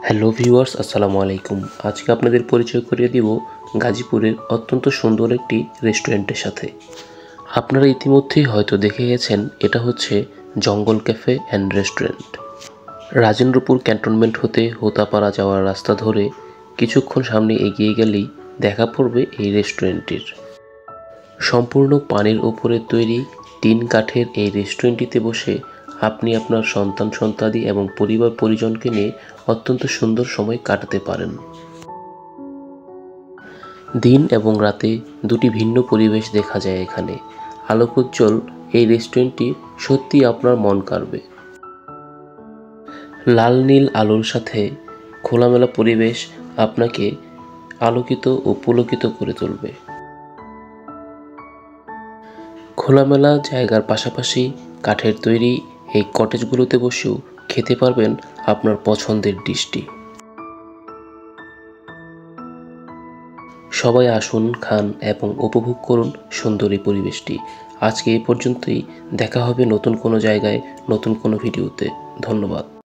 Hello viewers, আসসালামু আলাইকুম। আজকে আপনাদের পরিচয় করিয়ে দিব গাজীপুরের অত্যন্ত সুন্দর একটি রেস্টুরেন্টের সাথে। আপনারা ইতিমধ্যেই হয়তো দেখে গেছেন, এটা হচ্ছে জঙ্গল cafe and restaurant. Rajendrapur cantonment হতে হোতাপাড়া যাওয়ার রাস্তা ধরে কিছুক্ষণ সামনে এগিয়ে গেলেই দেখা পড়বে এই রেস্টুরেন্টটির। সম্পূর্ণ পানির ওপরে তৈরি টিন কাঠের এই রেস্টুরেন্টটিতে বসে আপনি আপনার সন্তান সন্তানাদি এবং পরিবার পরিজনকে নিয়ে অত্যন্ত সুন্দর সময় কাটাতে পারেন। দিন এবং রাতে দুটি ভিন্ন পরিবেশ দেখা যায় এখানে। আলোকোজ্জ্বল এই রেস্টুরেন্টটি সত্যি আপনার মন কাড়বে। লাল নীল আলোর সাথে খোলামেলা পরিবেশ আপনাকে আলোকিত ও পুলকিত করে তুলবে। খোলামেলা জায়গার পাশাপাশি কাঠের তৈরি এই কটেজগুলোতে বসেও খেতে পারবেন আপনার পছন্দের ডিশটি। সবাই আসুন, খান এবং উপভোগ করুন সুন্দর এই পরিবেশটি। আজকে এই পর্যন্তই। দেখা হবে নতুন কোনো জায়গায়, নতুন কোনো ভিডিওতে। ধন্যবাদ।